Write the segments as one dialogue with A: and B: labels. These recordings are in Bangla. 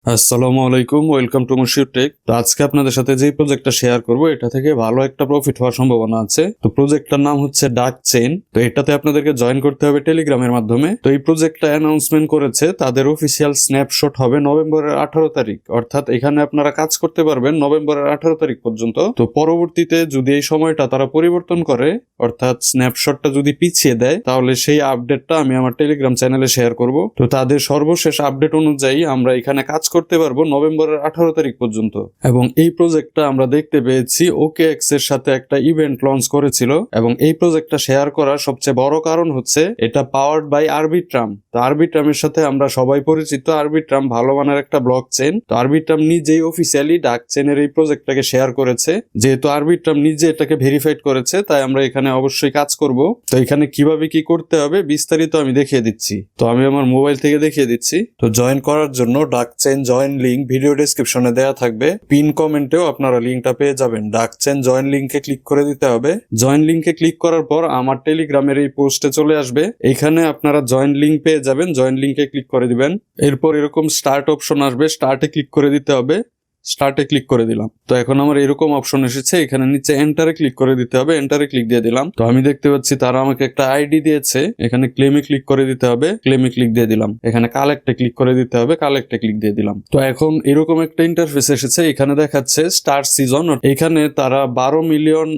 A: আসসালামু আলাইকুম, ওয়েলকাম টু মুশিউর টেক। তো আজকে আপনাদের সাথে যে প্রজেক্টটা শেয়ার করব এটা থেকে ভালো একটা প্রফিট হওয়ার সম্ভাবনা আছে। তো প্রজেক্টটার নাম হচ্ছে DuckChain। তো এটাতে আপনাদেরকে জয়েন করতে হবে টেলিগ্রামের মাধ্যমে। তো এই প্রজেক্টটা অ্যানাউন্সমেন্ট করেছে, তাদের অফিসিয়াল স্ন্যাপশট হবে নভেম্বরের 18 তারিখ, অর্থাৎ এখানে আপনারা কাজ করতে পারবেন নভেম্বরের 18 তারিখ পর্যন্ত। তো পরবর্তীতে যদি এই সময়টা তারা পরিবর্তন করে, অর্থাৎ স্ন্যাপশটটা যদি পিছিয়ে দেয়, তাহলে সেই আপডেটটা আমি আমার টেলিগ্রাম চ্যানেলে শেয়ার করব। তো তাদের সর্বশেষ আপডেট অনুযায়ী আমরা এখানে কাজ করতে পারবো নভেম্বরের 18 তারিখ পর্যন্ত। এবং এই প্রজেক্টটা আমরা দেখতে পেয়েছি OKX এর সাথে একটা ইভেন্ট লঞ্চ করেছিল, এবং এই প্রজেক্টটা শেয়ার করার সবচেয়ে বড় কারণ হচ্ছে এটা পাওয়ার্ড বাই আরবিট্রাম। তো আরবিট্রামের সাথে আমরা সবাই পরিচিত। আরবিট্রাম ভালো মানের একটা ব্লক চেইন। তো আরবিট্রাম নিজেই অফিসিয়ালি DuckChain-এর এই প্রজেক্টটাকে শেয়ার করেছে। যেহেতু আরবিট্রাম নিজে এটাকে ভেরিফাইড করেছে, তাই আমরা এখানে অবশ্যই কাজ করব। তো এখানে কিভাবে কি করতে হবে বিস্তারিত আমি দেখিয়ে দিচ্ছি। তো আমি আমার মোবাইল থেকে দেখিয়ে দিচ্ছি। তো জয়েন করার জন্য DuckChain জয়েন লিংক ভিডিও ডেসক্রিপশনে দেওয়া থাকবে, পিন কমেন্টেও আপনারা লিংকটা পেয়ে যাবেন। DuckChain জয়েন লিংকে ক্লিক করে দিতে হবে। জয়েন লিংকে ক্লিক করার পর আমার টেলিগ্রামের এই পোস্টে চলে আসবে। এখানে আপনারা জয়েন লিংক পেয়ে যাবেন, জয়েন লিংকে ক্লিক করে দিবেন। এরপর এরকম স্টার্ট অপশন আসবে, স্টার্টে ক্লিক করে দিতে হবে। স্টার্টে ক্লিক করে দিলাম। তো এখন আমার এরকম অপশন এসেছে, এখানে নিচে এন্টারে ক্লিক করে দিতে হবে। এন্টারে ক্লিক দিয়ে দিলাম। তো আমি দেখতে পাচ্ছি তারা আমাকে একটা আইডি দিয়েছে, এখানে ক্লেমে ক্লিক করে দিতে হবে। ক্লেমে ক্লিক দিয়ে দিলাম। এখানে কালেক্টে ক্লিক করে দিতে হবে। কালেক্টে ক্লিক দিয়ে দিলাম। তো এখন এরকম একটা ইন্টারফেস এসেছে, এখানে দেখাচ্ছে স্টার সিজন। এখানে তারা 12 মিলিয়ন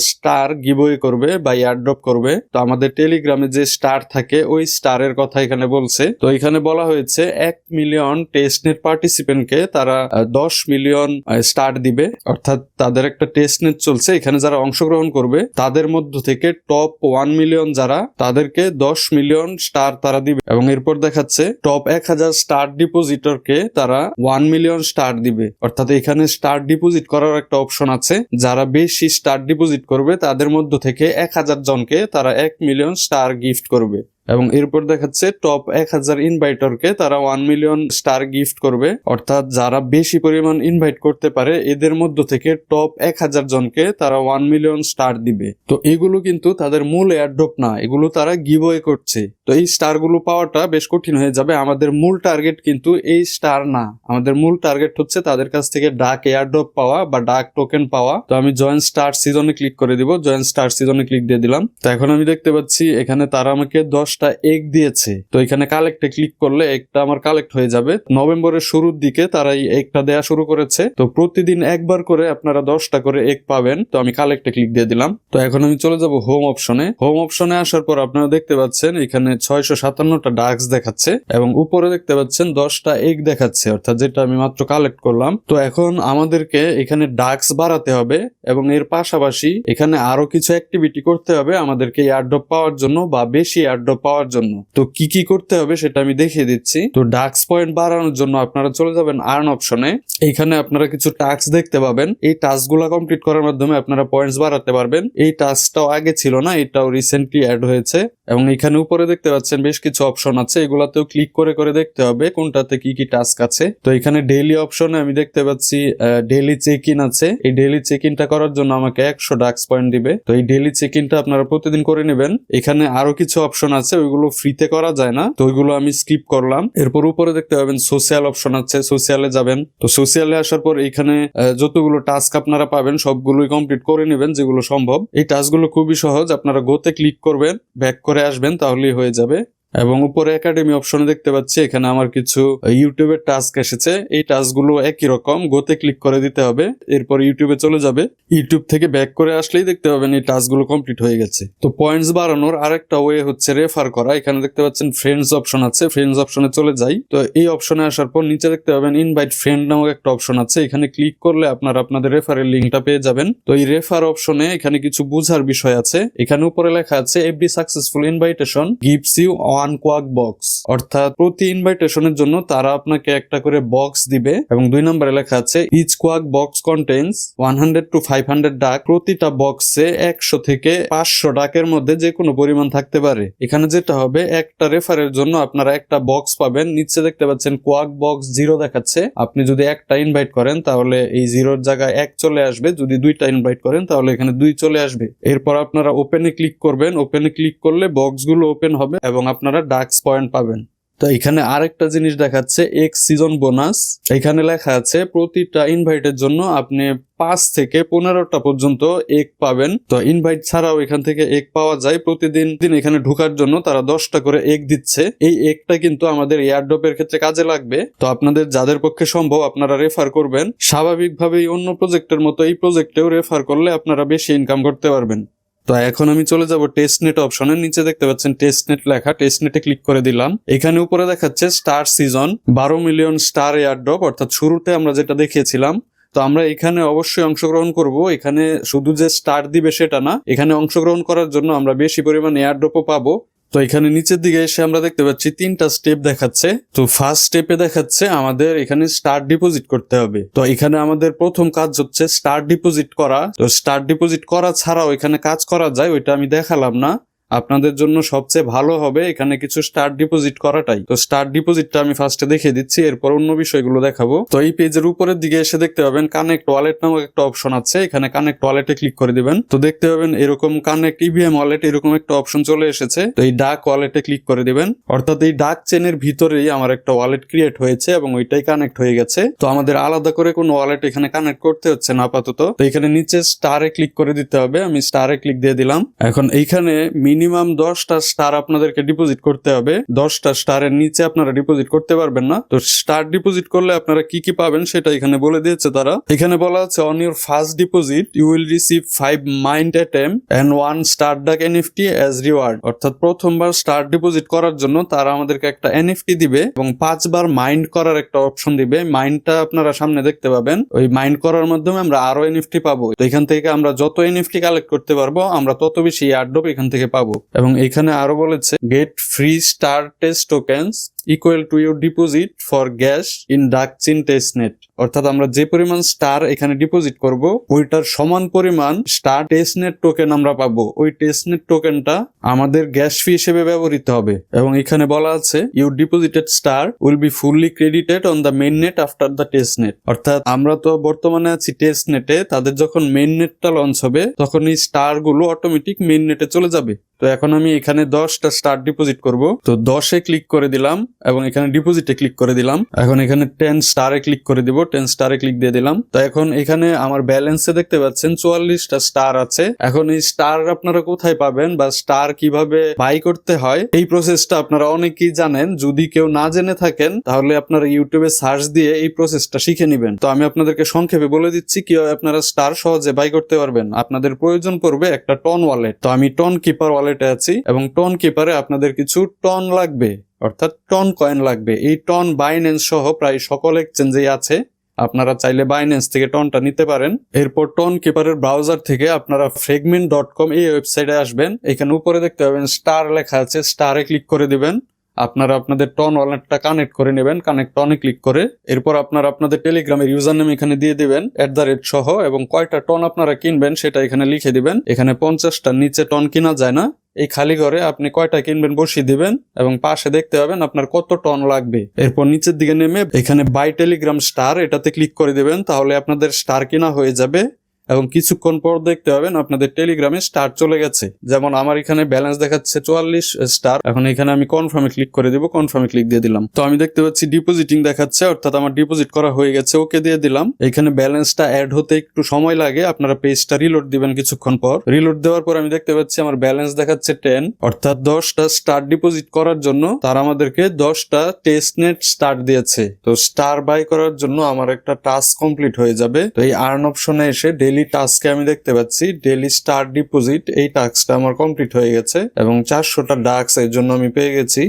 A: স্টার গিভওয়ে করবে বা এয়ারড্রপ করবে। তো আমাদের টেলিগ্রামে যে স্টার থাকে ওই স্টারের কথা এখানে বলছে। তো এখানে বলা হয়েছে 1 মিলিয়ন টেস্টনেট পার্টিসিপেন্টকে তারা 10 মিলিয়ন স্টার দিবে, অর্থাৎ তাদের একটা টেস্টনেট চলছে। এখানে যারা অংশগ্রহণ করবে তাদের মধ্য থেকে টপ 1 মিলিয়ন যারা, তাদেরকে 10 মিলিয়ন স্টার তারা দিবে। এবং এরপর দেখাচ্ছে টপ 1000 স্টার ডিপোজিটরকে তারা 1 মিলিয়ন স্টার দিবে। অর্থাৎ এখানে স্টার ডিপোজিট করার একটা অপশন আছে। যারা বেশি স্টার ডিপোজিট করবে তাদের মধ্য থেকে 1000 জনকে তারা 1 মিলিয়ন স্টার গিফট করবে। এবং এরপর দেখাচ্ছে টপ 1000 ইনভাইটরকে তারা 1 মিলিয়ন স্টার গিফট করবে। অর্থাৎ যারা বেশি পরিমাণ ইনভাইট করতে পারে এদের মধ্য থেকে টপ 1000 জনকে তারা 1 মিলিয়ন স্টার দিবে। তো এগুলো কিন্তু তাদের মূল এয়ারড্রপ না, এগুলো তারা গিভওয়ে করছে। তো এই স্টার গুলো পাওয়াটা বেশ কঠিন হয়ে যাবে। আমাদের মূল টার্গেট কিন্তু এই স্টার না, আমাদের মূল টার্গেট হচ্ছে তাদের কাছ থেকে ডাক এয়ারড্রপ পাওয়া বা ডাক টোকেন পাওয়া। তো আমি জয়েন স্টার সিজনে ক্লিক করে দিব। জয়েন স্টার সিজনে ক্লিক দিয়ে দিলাম। তো এখন আমি দেখতে পাচ্ছি এখানে তারা আমাকে 10টা এগ দিয়েছে। তো এখানে কালেক্টে ক্লিক করলে একটা আমার কালেক্ট হয়ে যাবে। নভেম্বরের শুরুর দিকে তারা এই এগটা দেয়া শুরু করেছে। তো প্রতিদিন একবার করে আপনারা 10টা করে এগ পাবেন। তো আমি কালেক্টে ক্লিক দিয়ে দিলাম। তো এখন আমি চলে যাব হোম অপশনে। হোম অপশনে আসার পর আপনারা দেখতে পাচ্ছেন এখানে 657টা ডাক্স দেখাচ্ছে, এবং উপরে দেখতে পাচ্ছেন 10টা এগ দেখাচ্ছে, অর্থাৎ যেটা আমি মাত্র কালেক্ট করলাম। তো এখন আমাদেরকে এখানে ডাক্স বাড়াতে হবে, এবং এর পাশাপাশি এখানে আরো কিছু অ্যাক্টিভিটি করতে হবে আমাদেরকে এয়ারড্রপ পাওয়ার জন্য বা বেশি এয়ারড্রপ পাওয়ার জন্য। তো কি কি করতে হবে সেটা আমি দেখিয়ে দিচ্ছি। তো ডাক্স পয়েন্ট বাড়ানোর জন্য আপনারা চলে যাবেন আর্ন অপশনে। এইখানে আপনারা কিছু টাস্ক দেখতে পাবেন। এই টাস্কগুলো কমপ্লিট করার মাধ্যমে আপনারা পয়েন্টস বাড়াতে পারবেন। এই টাস্কটাও আগে ছিল না, এটাও রিসেন্টলি অ্যাড হয়েছে। এবং এখানে উপরে দেখতে পাচ্ছেন বেশ কিছু অপশন আছে, এগুলাতেও ক্লিক করে করে দেখতে হবে কোনটাতে কি কি টাস্ক আছে। তো এখানে ডেইলি অপশনে আমি দেখতে পাচ্ছি ডেইলি চেক ইন আছে। এই ডেইলি চেক ইনটা করার জন্য আমাকে 100 ডাক্স পয়েন্ট দিবে। তো এই ডেইলি চেক ইনটা আপনারা প্রতিদিন করে নেবেন। এখানে আরো কিছু অপশন আছে, ওইগুলো ফ্রিতে করা যায় না, তো ওইগুলো আমি স্কিপ করলাম। এরপর উপরে দেখতে পাবেন সোশ্যাল অপশন আছে, সোশ্যালে যাবেন। তো সোশ্যালে আসার পর এখানে যতগুলো টাস্ক আপনারা পাবেন সবগুলোই কমপ্লিট করে নেবেন যেগুলো সম্ভব। এই টাস্কগুলো খুবই সহজ, আপনারা গোতে ক্লিক করবেন, ব্যাক করে আসবেন, তাহলেই হয়ে যাবে। এবং উপরে একাডেমি অপশনে দেখতে পাচ্ছি এখানে আমার কিছু ইউটিউবের টাস্ক এসেছে। এই টাস্কগুলো একই রকম, গোতে ক্লিক করে দিতে হবে, এরপর ইউটিউবে চলে যাবে। ইউটিউব থেকে ব্যাক করে আসলেই দেখতে পাবেন এই টাস্কগুলো কমপ্লিট হয়ে গেছে। তো পয়েন্টস বাড়ানোর আরেকটা ওয়ে হচ্ছে রেফার করা। এখানে দেখতে পাচ্ছেন ফ্রেন্ডস অপশন আছে, ফ্রেন্ডস অপশনে চলে যাই। তো এই অপশনে আসার পর নিচে দেখতে পাবেন ইনভাইট ফ্রেন্ড নামক একটা অপশন আছে, এখানে ক্লিক করলে আপনারা আপনাদের রেফারের লিঙ্কটা পেয়ে যাবেন। তো এই রেফার অপশনে এখানে কিছু বুঝার বিষয় আছে। এখানে উপরে লেখা আছে every successful invitation gives you one quack box, অর্থাৎ প্রতি ইনভাইটেশনের জন্য তারা আপনাকে একটা করে বক্স দিবে। এবং 2 নম্বরে লেখা আছে each quack box contains 100 to 500 ডাক, প্রতিটা বক্সে 100 থেকে 500 ডাকের মধ্যে যে কোনো পরিমাণ থাকতে পারে। এখানে যেটা হবে একটা রেফারের জন্য আপনারা একটা বক্স পাবেন। নিচে দেখতে পাচ্ছেন কোয়াক বক্স 0 দেখাচ্ছে। আপনি যদি একটা ইনভাইট করেন তাহলে এই 0-র জায়গায় 1 চলে আসবে, যদি 2টা ইনভাইট করেন তাহলে এখানে 2 চলে আসবে। এরপর আপনারা ওপেনে ক্লিক করবেন, ওপেনে ক্লিক করলে বক্সগুলো ওপেন হবে এবং আপনারা ডাক্স পয়েন্ট পাবেন। তো এখানে আরেকটা জিনিস দেখাচ্ছে এক্স সিজন বোনাস। এখানে লেখা আছে প্রতিটা ইনভাইটের জন্য আপনি 5 থেকে 15টা পর্যন্ত এক পাবেন। তো ইনভাইট ছাড়াও এখান থেকে এক পাওয়া যায়। প্রতিদিন এখানে ঢোকার জন্য তারা 10টা করে এক দিচ্ছে। এই একটা কিন্তু আমাদের এয়ারড্রপের ক্ষেত্রে কাজে লাগবে। তো আপনাদের যাদের পক্ষে সম্ভব আপনারা রেফার করবেন। স্বাভাবিকভাবেই অন্য প্রজেক্টের মতো এই প্রজেক্টেও রেফার করলে আপনারা বেশি ইনকাম করতে পারবেন। তো এখন আমি চলে যাব টেস্টনেট অপশনের নিচে দেখতে পাচ্ছেন টেস্টনেট লেখা, টেস্টনেটে ক্লিক করে দিলাম। এখানে উপরে দেখাচ্ছে star season 12 million star airdrop, অর্থাৎ শুরুতে আমরা যেটা দেখিয়েছিলাম। তো আমরা এখানে অবশ্যই অংশগ্রহণ করব। এখানে শুধু যে স্টার দিবে সেটা না, এখানে অংশগ্রহণ করার জন্য আমরা বেশি পরিমাণ এয়ারড্রপও পাবো। তো এখানে নিচের দিকে এসে আমরা দেখতে পাচ্ছি 3টা স্টেপ দেখাচ্ছে। তো ফার্স্ট স্টেপে দেখাচ্ছে আমাদের এখানে স্টার ডিপোজিট করতে হবে। তো এখানে আমাদের প্রথম কাজ হচ্ছে স্টার ডিপোজিট করা। তো স্টার ডিপোজিট করা ছাড়াও এখানে কাজ করা যায়, ওইটা আমি দেখালাম না। আপনাদের জন্য সবচেয়ে ভালো হবে এখানে কিছু স্টার ডিপোজিট করাটাই। তো স্টার ডিপোজিটটা আমি ফার্স্টে দেখিয়ে দিচ্ছি, এরপর অন্য বিষয়গুলো দেখাবো। তো এই পেজের উপরের দিকে এসে দেখতে পাবেন কানেক্ট ওয়ালেট নামক একটা অপশন আছে। এখানে কানেক্ট ওয়ালেটে ক্লিক করে দিবেন। তো দেখতে পাবেন এরকম কানেক্ট ইভিএম ওয়ালেট এরকম একটা অপশন চলে এসেছে। তো এই ডাক ওয়ালেটে ক্লিক করে দিবেন। অর্থাৎ এই ডাক চেনের ভিতরেই আমার একটা ওয়ালেট ক্রিয়েট হয়েছে এবং ওইটাই কানেক্ট হয়ে গেছে। তো আমাদের আলাদা করে কোনো ওয়ালেট এখানে কানেক্ট করতে হচ্ছে না আপাতত। তো এখানে নিচে স্টারে ক্লিক করে দিতে হবে। আমি স্টারে ক্লিক দিয়ে দিলাম। এখন এইখানে মিনিমাম 10টা স্টার আপনাদেরকে ডিপোজিট করতে হবে। 10টা স্টারের নিচে আপনারা ডিপোজিট করতে পারবেন না। তো স্টার ডিপোজিট করলে আপনারা কি কি পাবেন সেটা এখানে বলে দিয়েছে তারা। এখানে বলা আছে on your first deposit you will receive 5 mind item and 1 star duck NFT as reward. অর্থাৎ প্রথমবার স্টার ডিপোজিট করার জন্য তারা আমাদেরকে একটা এনএফটি দিবে এবং 5 বার মাইন্ড করার একটা অপশন দিবে। মাইন্ডটা আপনারা সামনে দেখতে পাবেন। ওই মাইন্ড করার মাধ্যমে আমরা আরো এনএফটি পাবো। তো এখান থেকে আমরা যত এনএফটি কালেক্ট করতে পারবো আমরা তত বেশি এয়ারড্রপ এখান থেকে পাবো। এবং এখানে আরো বলেছে gate free star test tokens equal to your deposit for gas in DuckChain testnet. অর্থাৎ আমরা যে পরিমাণ স্টার এখানে ডিপোজিট করব ওইটার সমান পরিমাণ স্টার টেস্টনেট টোকেন আমরা পাবো। ওই টেস্টনেট টোকেনটা আমাদের গ্যাস ফি হিসেবে ব্যবহৃত হবে। এবং এখানে বলা আছে your deposited star will be fully credited on the main net after the testnet. অর্থাৎ আমরা তো বর্তমানে আছি টেস্টনেটে, তাদের যখন মেইন নেটটা লঞ্চ হবে তখন এই স্টার গুলো অটোমেটিক মেইন নেটে চলে যাবে। তো এখন আমি এখানে 10টা স্টার ডিপোজিট করব। তো 10-এ ক্লিক করে দিলাম এবং এখানে ডিপোজিটে ক্লিক করে দিলাম। এখন এখানে 10 স্টারে ক্লিক করে দিব। 10 স্টারে ক্লিক দিয়ে দিলাম। তো এখন এখানে আমার ব্যালেন্সে দেখতে পাচ্ছেন 44টা স্টার আছে। এখন এই স্টার আপনারা কোথায় পাবেন বা স্টার কিভাবে বাই করতে হয় এই প্রসেসটা আপনারা অনেকেই জানেন। যদি কেউ না জেনে থাকেন তাহলে আপনারা ইউটিউবে সার্চ দিয়ে এই প্রসেসটা শিখে নেবেন। তো আমি আপনাদেরকে সংক্ষেপে বলে দিচ্ছি কিভাবে আপনারা স্টার সহজে বাই করতে পারবেন। আপনাদের প্রয়োজন পড়বে একটা টন ওয়ালেট। তো আমি টন কিপার ওয়ালেটে আছি এবং টন কিপারে আপনাদের কিছু টন লাগবে, অর্থাৎ টন কয়েন লাগবে। এই টন বাইন্যান্স সহ প্রায় সকল এক্সচেঞ্জেই আছে। আপনারা চাইলে বাইন্যান্স থেকে টনটা নিতে পারেন। এরপর টন কিপারের ব্রাউজার থেকে আপনারা fragment.com এই ওয়েবসাইটে আসবেন। এখানে উপরে দেখতে পাবেন স্টার লেখা আছে, স্টারে ক্লিক করে দিবেন। আপনারা আপনাদের টন ওয়ালেটটা কানেক্ট করে নেবেন। কানেক্ট টনে ক্লিক করে এরপর আপনারা আপনাদের টেলিগ্রামের ইউজার নেম এখানে দিয়ে দিবেন @ সহ, এবং কয়টা টন আপনারা কিনবেন সেটা এখানে লিখে দিবেন। এখানে 50টার নিচে টন কিনা যায় না। এই খালি ঘরে আপনি কয়টা কিনবেন বসিয়ে দিবেন এবং পাশে দেখতে পাবেন আপনার কত টন লাগবে। এরপর নিচের দিকে নেমে এখানে বাই টেলিগ্রাম স্টার এটাতে ক্লিক করে দিবেন। তাহলে আপনাদের স্টার কিনা হয়ে যাবে এবং কিছুক্ষণ পর দেখতে পাবেন আপনাদের টেলিগ্রামে স্টার চলে গেছে। যেমন আমার এখানে ব্যালেন্স দেখাচ্ছে 44 স্টার। এখন এখানে আমি কনফার্মে ক্লিক করে দিব। কনফার্মে ক্লিক দিয়ে দিলাম। তো আমি দেখতে পাচ্ছি ডিপোজিটিং দেখাচ্ছে, অর্থাৎ আমার ডিপোজিট করা হয়ে গেছে। ওকে দিয়ে দিলাম। এখানে ব্যালেন্সটা অ্যাড হতে একটু সময় লাগে। আপনারা পেজটা রিলোড দিবেন কিছুক্ষণ পর। রিলোড দেওয়ার পর আমি দেখতে পাচ্ছি আমার ব্যালেন্স দেখাচ্ছে 10, অর্থাৎ 10টা স্টার ডিপোজিট করার জন্য তারা আমাদেরকে 10টা টেস্টনেট স্টার দিয়েছে। তো স্টার বাই করার জন্য আমার একটা টাস্ক কমপ্লিট হয়ে যাবে। তো এই আর্ন অপশনে এসে ডেইলি টাস্কে আমি দেখতে পাচ্ছি ডেইলি স্টার ডিপোজিট, এই টাস্কটা আমার কমপ্লিট হয়ে গেছে এবং 400টা ডাক্স এর জন্য আমি পেয়ে গেছি।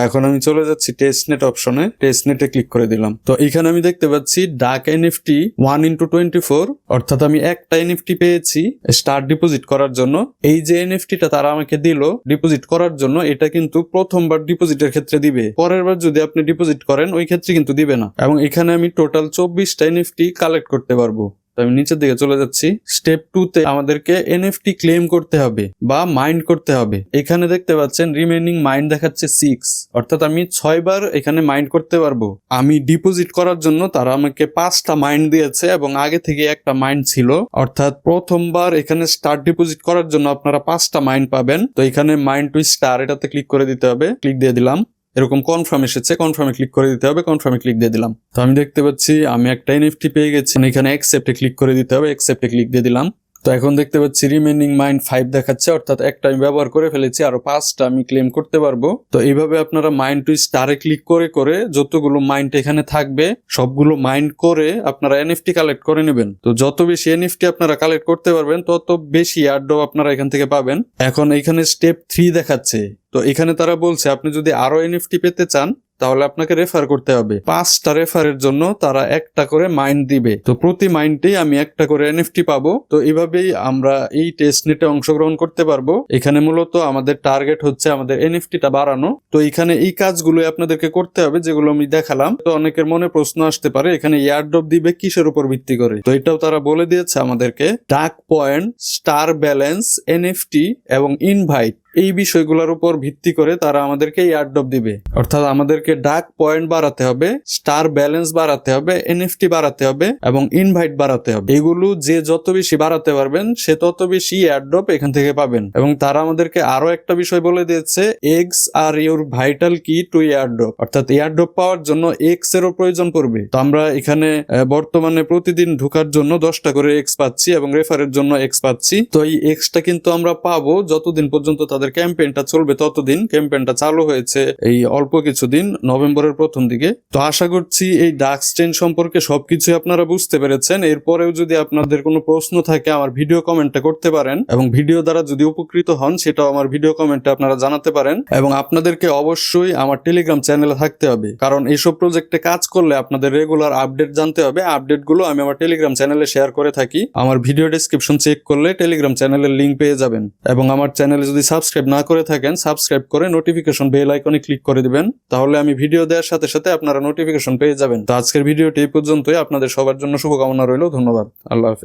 A: এখন আমি চলে যাচ্ছি টেস্টনেট অপশনে। টেস্টনেটে ক্লিক করে দিলাম। তো এখানে আমি দেখতে পাচ্ছি ডাক এনএফটি 1x24, অর্থাৎ আমি একটা এনএফটি পেয়েছি স্টার ডিপোজিট করার জন্য। এই যে এনএফটিটা তারা আমাকে দিল ডিপোজিট করার জন্য, এটা কিন্তু প্রথমবার ডিপোজিটের ক্ষেত্রে দিবে। পরের বার যদি আপনি ডিপোজিট করেন ওই ক্ষেত্রে কিন্তু দিবে না। এবং এখানে আমি টোটাল 24টা এনএফটি কালেক্ট করতে পারবো। আমি নিচের দিকে চলে যাচ্ছি। স্টেপ 2 তে আমাদেরকে এনএফটি ক্লেম করতে হবে বা মাইন্ড করতে হবে। এখানে দেখতে পাচ্ছেন রিমেনিং মাইন্ড দেখাচ্ছে 6, অর্থাৎ আমি 6 বার এখানে মাইন্ড করতে পারবো। আমি ডিপোজিট করার জন্য তারা আমাকে 5টা মাইন্ড দিয়েছে এবং আগে থেকে একটা মাইন্ড ছিল, অর্থাৎ প্রথমবার এখানে স্টার ডিপোজিট করার জন্য আপনারা 5টা মাইন্ড পাবেন। তো এখানে মাইন্ড টু স্টার এটাতে ক্লিক করে দিতে হবে। ক্লিক দিয়ে দিলাম। এরকম কনফার্ম এসেছে, কনফার্মে ক্লিক করে দিতে হবে, কনফার্মে ক্লিক দিয়ে দিলাম। তো আমি দেখতে পাচ্ছি আমি একটা এনএফটি পেয়ে গেছি, এখানে অ্যাকসেপ্টে ক্লিক করে দিতে হবে, অ্যাকসেপ্টে ক্লিক দিয়ে দিলাম। তো এখন দেখতে পাচ্ছি রিমেনিং মাইন্ড 5 দেখাচ্ছে, অর্থাৎ একটা আমি ব্যবহার করে ফেলেছি, আরো 5টা আমি ক্লেম করতে পারবো। তো এইভাবে আপনারা মাইন্ড টু স্টারে ক্লিক করে করে যতগুলো মাইন্ড এখানে থাকবে সবগুলো মাইন্ড করে আপনারা এনএফটি কালেক্ট করে নেবেন। তো যত বেশি এনএফটি আপনারা কালেক্ট করতে পারবেন তত বেশি এয়ারড্রপ আপনারা এখান থেকে পাবেন। এখন এখানে স্টেপ 3 দেখাচ্ছে। তো এখানে তারা বলছে আপনি যদি আরো এনএফটি পেতে চান তাহলে আপনাকে রেফার করতে হবে। 5টা রেফারের জন্য তারা একটা করে মাইন্ড দিবে। তো প্রতি মাইন্ডেই আমি একটা করে এনএফটি পাবো। তো এইভাবেই আমরা এই টেস্টনেটে অংশগ্রহণ করতে পারবো। এখানে মূলত আমাদের টার্গেট হচ্ছে আমাদের এনএফটিটা বাড়ানো। তো এখানে এই কাজগুলো আপনাদেরকে করতে হবে যেগুলো আমি দেখালাম। তো অনেকের মনে প্রশ্ন আসতে পারে এখানে এয়ারড্রপ দিবে কিসের উপর ভিত্তি করে। তো এটাও তারা বলে দিয়েছে আমাদেরকে। ডাক পয়েন্ট, স্টার ব্যালেন্স, এনএফটি এবং ইনভাইট এই বিষয়গুলোর উপর ভিত্তি করে তারা আমাদেরকে এয়ারড্রপ দিবে। অর্থাৎ আমাদেরকে ডাক পয়েন্ট বাড়াতে হবে, স্টার ব্যালেন্স বাড়াতে হবে, এনএফটি বাড়াতে হবে এবং ইনভাইট বাড়াতে হবে। এগুলো যে যত বেশি বাড়াতে পারবেন সে তত বেশি এয়ারড্রপ এখান থেকে পাবেন। এবং তারা আমাদেরকে আরো একটা বিষয় বলে দিয়েছে, এক্স আর ইউর ভাইটাল কি টু এয়ারড্রপ। অর্থাৎ এয়ারড্রপ পাওয়ার জন্য এক্স এরও প্রয়োজন পড়বে। তো আমরা এখানে বর্তমানে প্রতিদিন ঢোকার জন্য 10টা করে এক্স পাচ্ছি এবং রেফারের জন্য এক্স পাচ্ছি। তো এই এক্সটা কিন্তু আমরা পাবো যতদিন পর্যন্ত তাদের ক্যাম্পেইনটা চলবে ততদিন। ক্যাম্পেইনটা চালু হয়েছে এই অল্প কিছুদিন, নভেম্বরের প্রথম দিকে। তো আশা করছি এই DuckChain সম্পর্কে সবকিছু আপনারা বুঝতে পেরেছেন। এরপরেও যদি আপনাদের কোনো প্রশ্ন থাকে আমার ভিডিও কমেন্টে করতে পারেন এবং ভিডিও দ্বারা যদি উপকৃত হন সেটাও আমার ভিডিও কমেন্টে আপনারা জানাতে পারেন। এবং আপনাদেরকে অবশ্যই আমার টেলিগ্রাম চ্যানেলে থাকতে হবে, কারণ এইসব প্রজেক্টে কাজ করলে আপনাদের রেগুলার আপডেট জানতে হবে। আপডেটগুলো আমি আমার টেলিগ্রাম চ্যানেলে শেয়ার করে থাকি। আমার ভিডিও ডেসক্রিপশন চেক করলে টেলিগ্রাম চ্যানেলের লিঙ্ক পেয়ে যাবেন। এবং আমার চ্যানেলে যদি সাবস্ক্রাইব না করে থাকেন সাবস্ক্রাইব করে নোটিফিকেশন বেল আইকনে ক্লিক করে দিবেন, তাহলে আমি ভিডিও দেওয়ার সাথে সাথে আপনারা নোটিফিকেশন পেয়ে যাবেন। তো আজকের ভিডিওটি এই পর্যন্তই। আপনাদের সবার জন্য শুভকামনা রইল। ধন্যবাদ। আল্লাহ হাফেজ।